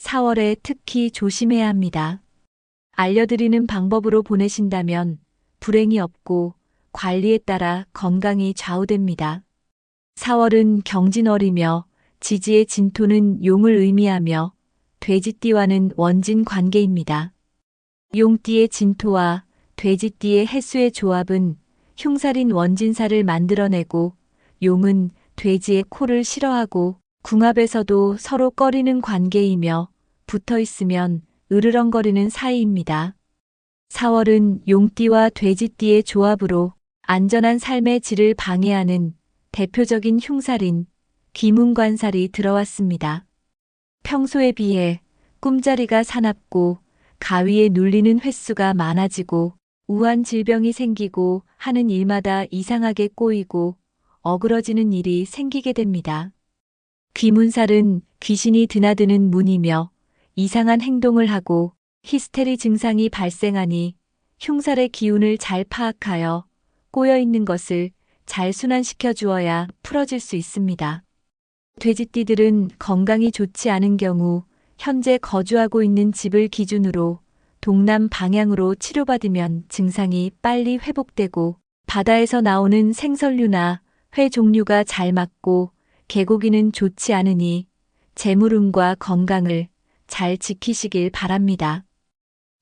4월에 특히 조심해야 합니다. 알려드리는 방법으로 보내신다면 불행이 없고 관리에 따라 건강이 좌우됩니다. 4월은 경진월이며 지지의 진토는 용을 의미하며 돼지띠와는 원진 관계입니다. 용띠의 진토와 돼지띠의 해수의 조합은 흉살인 원진사를 만들어내고 용은 돼지의 코를 싫어하고 궁합에서도 서로 꺼리는 관계이며 붙어 있으면 으르렁거리는 사이입니다. 4월은 용띠와 돼지띠의 조합으로 안전한 삶의 질을 방해하는 대표적인 흉살인 귀문관살이 들어왔습니다. 평소에 비해 꿈자리가 사납고 가위에 눌리는 횟수가 많아지고 우한 질병이 생기고 하는 일마다 이상하게 꼬이고 어그러지는 일이 생기게 됩니다. 귀문살은 귀신이 드나드는 문이며 이상한 행동을 하고 히스테리 증상이 발생하니 흉살의 기운을 잘 파악하여 꼬여있는 것을 잘 순환시켜 주어야 풀어질 수 있습니다. 돼지띠들은 건강이 좋지 않은 경우 현재 거주하고 있는 집을 기준으로 동남 방향으로 치료받으면 증상이 빨리 회복되고 바다에서 나오는 생선류나 회 종류가 잘 맞고 개고기는 좋지 않으니 재물운과 건강을 잘 지키시길 바랍니다.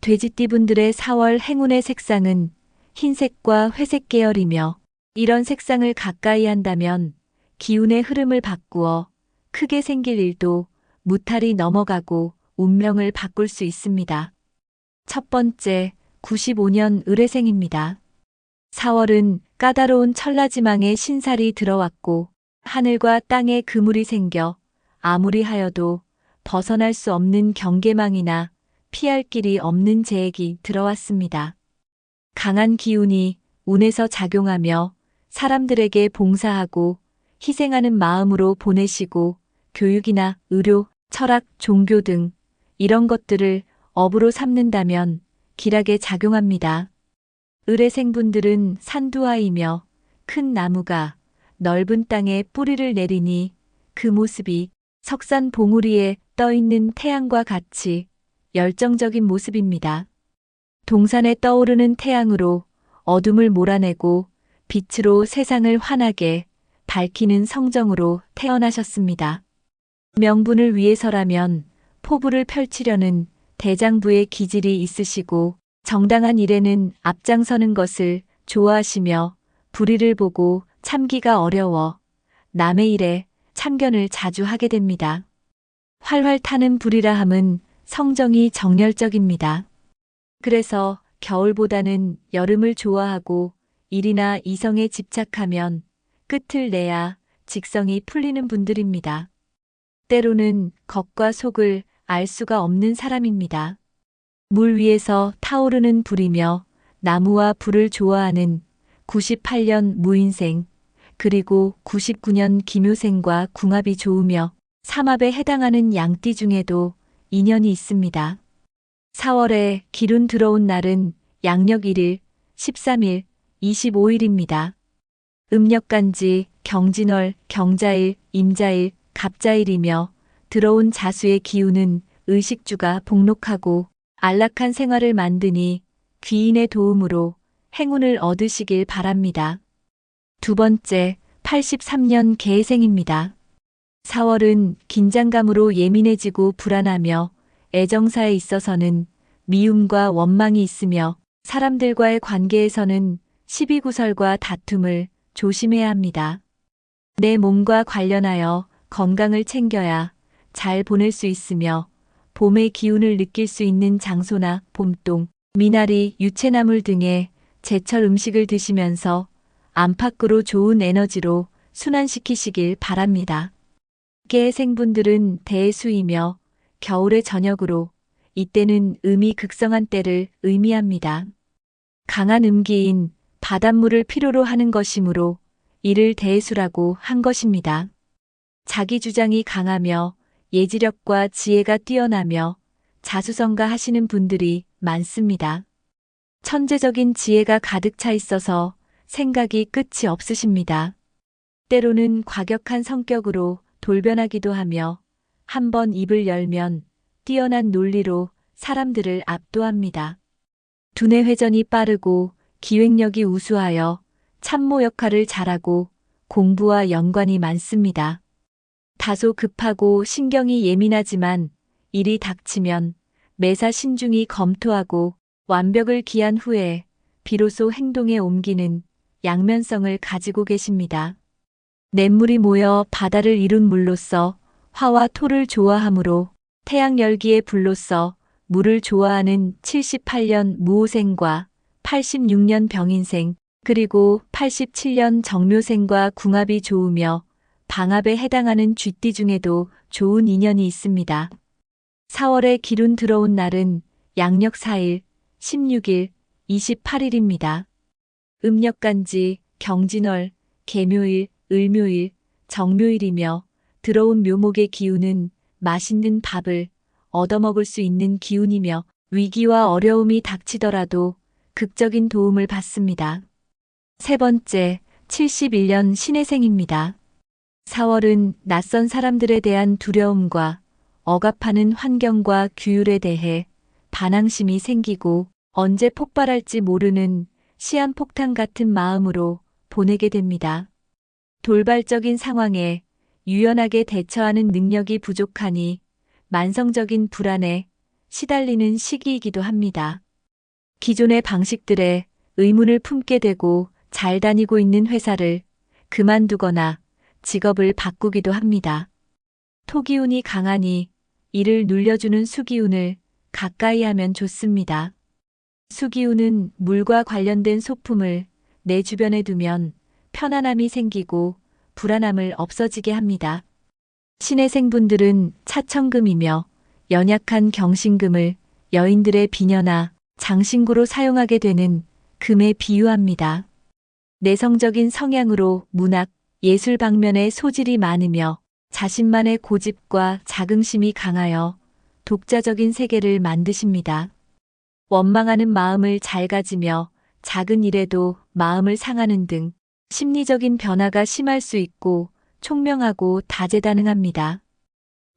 돼지띠분들의 4월 행운의 색상은 흰색과 회색 계열이며 이런 색상을 가까이 한다면 기운의 흐름을 바꾸어 크게 생길 일도 무탈이 넘어가고 운명을 바꿀 수 있습니다. 첫 번째, 95년 의뢰생입니다. 4월은 까다로운 천라지망에 신살이 들어왔고 하늘과 땅에 그물이 생겨 아무리 하여도 벗어날 수 없는 경계망이나 피할 길이 없는 재액이 들어왔습니다. 강한 기운이 운에서 작용하며 사람들에게 봉사하고 희생하는 마음으로 보내시고 교육이나 의료, 철학, 종교 등 이런 것들을 업으로 삼는다면 길하게 작용합니다. 의뢰생분들은 산두하이며 큰 나무가 넓은 땅에 뿌리를 내리니 그 모습이 석산 봉우리에 떠있는 태양과 같이 열정적인 모습입니다. 동산에 떠오르는 태양으로 어둠을 몰아내고 빛으로 세상을 환하게 밝히는 성정으로 태어나셨습니다. 명분을 위해서라면 포부를 펼치려는 대장부의 기질이 있으시고 정당한 일에는 앞장서는 것을 좋아하시며 불의를 보고 참기가 어려워 남의 일에 참견을 자주 하게 됩니다. 활활 타는 불이라 함은 성정이 정열적입니다. 그래서 겨울보다는 여름을 좋아하고 일이나 이성에 집착하면 끝을 내야 직성이 풀리는 분들입니다. 때로는 겉과 속을 알 수가 없는 사람입니다. 물 위에서 타오르는 불이며 나무와 불을 좋아하는 98년 무인생, 그리고 99년 기묘생과 궁합이 좋으며 삼합에 해당하는 양띠 중에도 인연이 있습니다. 4월에 기룬 들어온 날은 양력 1일, 13일, 25일입니다. 음력간지 경진월, 경자일, 임자일, 갑자일이며 들어온 자수의 기운은 의식주가 복록하고 안락한 생활을 만드니 귀인의 도움으로 행운을 얻으시길 바랍니다. 두 번째, 83년 개해생입니다. 4월은 긴장감으로 예민해지고 불안하며 애정사에 있어서는 미움과 원망이 있으며 사람들과의 관계에서는 시비구설과 다툼을 조심해야 합니다. 내 몸과 관련하여 건강을 챙겨야 잘 보낼 수 있으며 봄의 기운을 느낄 수 있는 장소나 봄동, 미나리, 유채나물 등의 제철 음식을 드시면서 안팎으로 좋은 에너지로 순환시키시길 바랍니다. 개해생분들은 대수이며 겨울의 저녁으로 이때는 음이 극성한 때를 의미합니다. 강한 음기인 바닷물을 필요로 하는 것이므로 이를 대수라고 한 것입니다. 자기 주장이 강하며 예지력과 지혜가 뛰어나며 자수성가 하시는 분들이 많습니다. 천재적인 지혜가 가득 차 있어서 생각이 끝이 없으십니다. 때로는 과격한 성격으로 돌변하기도 하며 한번 입을 열면 뛰어난 논리로 사람들을 압도합니다. 두뇌 회전이 빠르고 기획력이 우수하여 참모 역할을 잘하고 공부와 연관이 많습니다. 다소 급하고 신경이 예민하지만 일이 닥치면 매사 신중히 검토하고 완벽을 기한 후에 비로소 행동에 옮기는 양면성을 가지고 계십니다. 냇물이 모여 바다를 이룬 물로서 화와 토를 좋아하므로 태양 열기의 불로서 물을 좋아하는 78년 무오생과 86년 병인생 그리고 87년 정묘생과 궁합이 좋으며 방합에 해당하는 쥐띠 중에도 좋은 인연이 있습니다. 4월에 기룬 들어온 날은 양력 4일, 16일, 28일입니다. 음력간지 경진월, 개묘일, 을묘일, 정묘일이며 들어온 묘목의 기운은 맛있는 밥을 얻어먹을 수 있는 기운이며 위기와 어려움이 닥치더라도 극적인 도움을 받습니다. 세 번째, 71년 신해생입니다. 4월은 낯선 사람들에 대한 두려움과 억압하는 환경과 규율에 대해 반항심이 생기고 언제 폭발할지 모르는 시한폭탄 같은 마음으로 보내게 됩니다. 돌발적인 상황에 유연하게 대처하는 능력이 부족하니 만성적인 불안에 시달리는 시기이기도 합니다. 기존의 방식들에 의문을 품게 되고 잘 다니고 있는 회사를 그만두거나 직업을 바꾸기도 합니다. 토기운이 강하니 이를 눌려주는 수기운을 가까이 하면 좋습니다. 수기운은 물과 관련된 소품을 내 주변에 두면 편안함이 생기고 불안함을 없어지게 합니다. 신해생분들은 차천금이며 연약한 경신금을 여인들의 비녀나 장신구로 사용하게 되는 금에 비유합니다. 내성적인 성향으로 문학, 예술 방면에 소질이 많으며 자신만의 고집과 자긍심이 강하여 독자적인 세계를 만드십니다. 원망하는 마음을 잘 가지며 작은 일에도 마음을 상하는 등 심리적인 변화가 심할 수 있고 총명하고 다재다능합니다.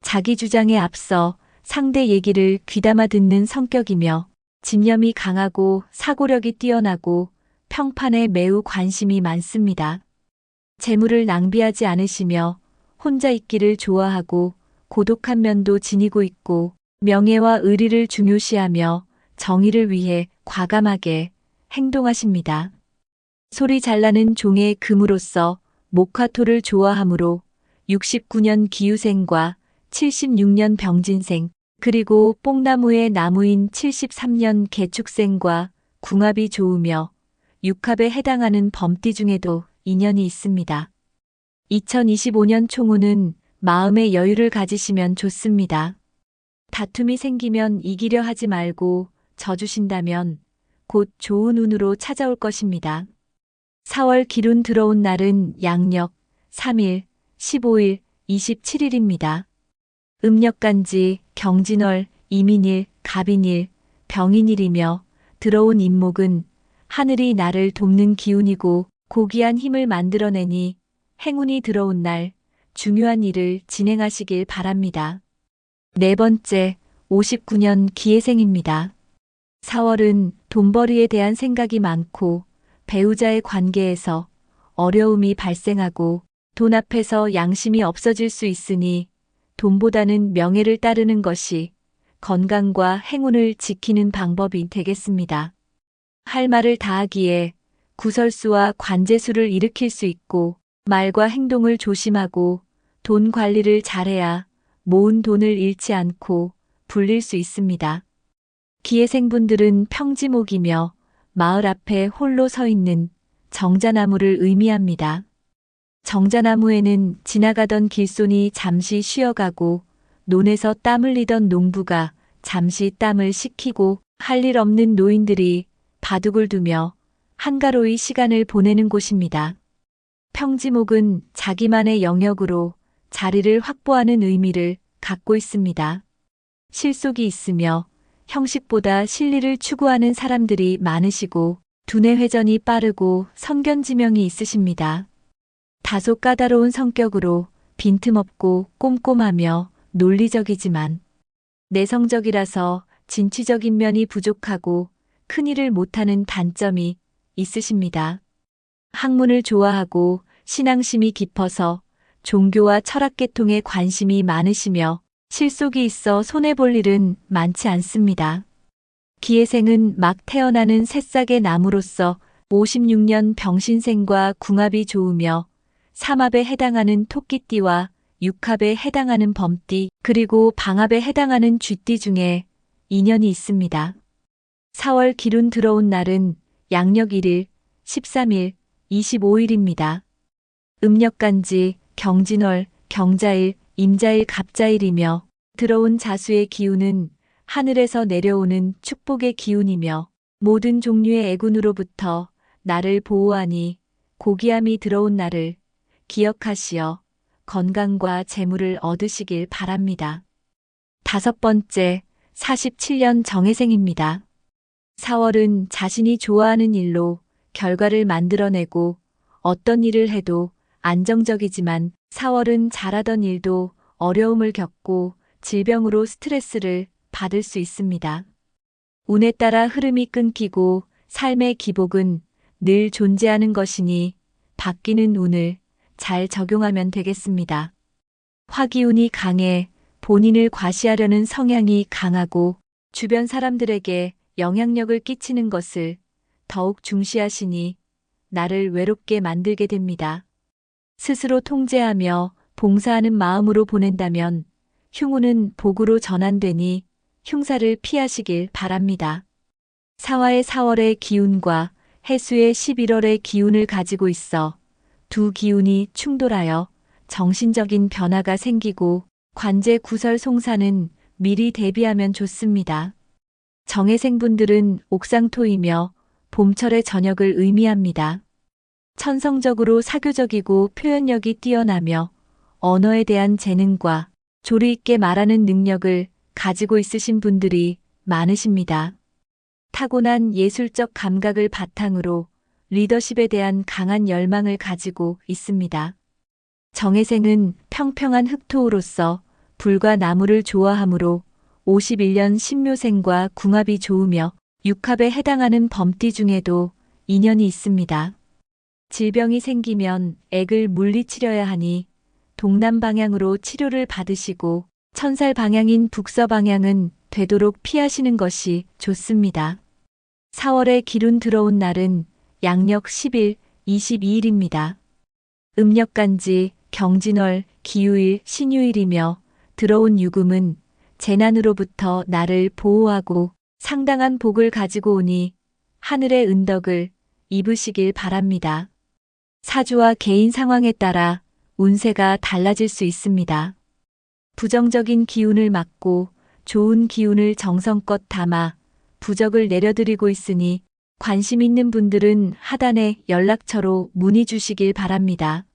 자기 주장에 앞서 상대 얘기를 귀담아 듣는 성격이며 집념이 강하고 사고력이 뛰어나고 평판에 매우 관심이 많습니다. 재물을 낭비하지 않으시며 혼자 있기를 좋아하고 고독한 면도 지니고 있고 명예와 의리를 중요시하며 정의를 위해 과감하게 행동하십니다. 소리 잘 나는 종의 금으로서 목화토를 좋아하므로 69년 기유생과 76년 병진생 그리고 뽕나무의 나무인 73년 개축생과 궁합이 좋으며 육합에 해당하는 범띠 중에도 인연이 있습니다. 2025년 총운은 마음의 여유를 가지시면 좋습니다. 다툼이 생기면 이기려 하지 말고 져주신다면 곧 좋은 운으로 찾아올 것입니다. 4월 기룬 들어온 날은 양력 3일, 15일, 27일입니다. 음력간지 경진월, 이민일, 갑인일, 병인일이며 들어온 인목은 하늘이 나를 돕는 기운이고 고귀한 힘을 만들어내니 행운이 들어온 날 중요한 일을 진행하시길 바랍니다. 네 번째, 59년 기해생입니다. 4월은 돈벌이에 대한 생각이 많고 배우자의 관계에서 어려움이 발생하고 돈 앞에서 양심이 없어질 수 있으니 돈보다는 명예를 따르는 것이 건강과 행운을 지키는 방법이 되겠습니다. 할 말을 다하기에 구설수와 관제수를 일으킬 수 있고 말과 행동을 조심하고 돈 관리를 잘해야 모은 돈을 잃지 않고 불릴 수 있습니다. 기해생분들은 평지목이며 마을 앞에 홀로 서 있는 정자나무를 의미합니다. 정자나무에는 지나가던 길손이 잠시 쉬어가고 논에서 땀 흘리던 농부가 잠시 땀을 식히고 할 일 없는 노인들이 바둑을 두며 한가로이 시간을 보내는 곳입니다. 평지목은 자기만의 영역으로 자리를 확보하는 의미를 갖고 있습니다. 실속이 있으며 형식보다 실리를 추구하는 사람들이 많으시고 두뇌 회전이 빠르고 선견지명이 있으십니다. 다소 까다로운 성격으로 빈틈없고 꼼꼼하며 논리적이지만 내성적이라서 진취적인 면이 부족하고 큰일을 못하는 단점이 있으십니다. 학문을 좋아하고 신앙심이 깊어서 종교와 철학계통에 관심이 많으시며 실속이 있어 손해볼 일은 많지 않습니다. 기해생은 막 태어나는 새싹의 나무로서 56년 병신생과 궁합이 좋으며 삼합에 해당하는 토끼띠와 육합에 해당하는 범띠 그리고 방합에 해당하는 쥐띠 중에 인연이 있습니다. 4월 기룬 들어온 날은 양력 1일, 13일, 25일입니다. 음력간지 경진월, 경자일, 임자일, 갑자일이며 들어온 자수의 기운은 하늘에서 내려오는 축복의 기운이며 모든 종류의 애군으로부터 나를 보호하니 고기함이 들어온 날을 기억하시어 건강과 재물을 얻으시길 바랍니다. 5번째, 47년 정해생입니다. 4월은 자신이 좋아하는 일로 결과를 만들어내고 어떤 일을 해도 안정적이지만 4월은 잘하던 일도 어려움을 겪고 질병으로 스트레스를 받을 수 있습니다. 운에 따라 흐름이 끊기고 삶의 기복은 늘 존재하는 것이니 바뀌는 운을 잘 적용하면 되겠습니다. 화기운이 강해 본인을 과시하려는 성향이 강하고 주변 사람들에게 영향력을 끼치는 것을 더욱 중시하시니 나를 외롭게 만들게 됩니다. 스스로 통제하며 봉사하는 마음으로 보낸다면 흉운은 복으로 전환되니 흉사를 피하시길 바랍니다. 사화의 4월의 기운과 해수의 11월의 기운을 가지고 있어 두 기운이 충돌하여 정신적인 변화가 생기고 관제 구설 송사는 미리 대비하면 좋습니다. 정해생분들은 옥상토이며 봄철의 저녁을 의미합니다. 천성적으로 사교적이고 표현력이 뛰어나며 언어에 대한 재능과 조리 있게 말하는 능력을 가지고 있으신 분들이 많으십니다. 타고난 예술적 감각을 바탕으로 리더십에 대한 강한 열망을 가지고 있습니다. 정해생은 평평한 흑토우로서 불과 나무를 좋아하므로 51년 신묘생과 궁합이 좋으며 육합에 해당하는 범띠 중에도 인연이 있습니다. 질병이 생기면 액을 물리치려야 하니 동남 방향으로 치료를 받으시고 천살 방향인 북서 방향은 되도록 피하시는 것이 좋습니다. 4월에 기룬 들어온 날은 양력 10일, 22일입니다. 음력간지 경진월, 기유일, 신유일이며 들어온 유금은 재난으로부터 나를 보호하고 상당한 복을 가지고 오니 하늘의 은덕을 입으시길 바랍니다. 사주와 개인 상황에 따라 운세가 달라질 수 있습니다. 부정적인 기운을 막고 좋은 기운을 정성껏 담아 부적을 내려드리고 있으니 관심 있는 분들은 하단의 연락처로 문의 주시길 바랍니다.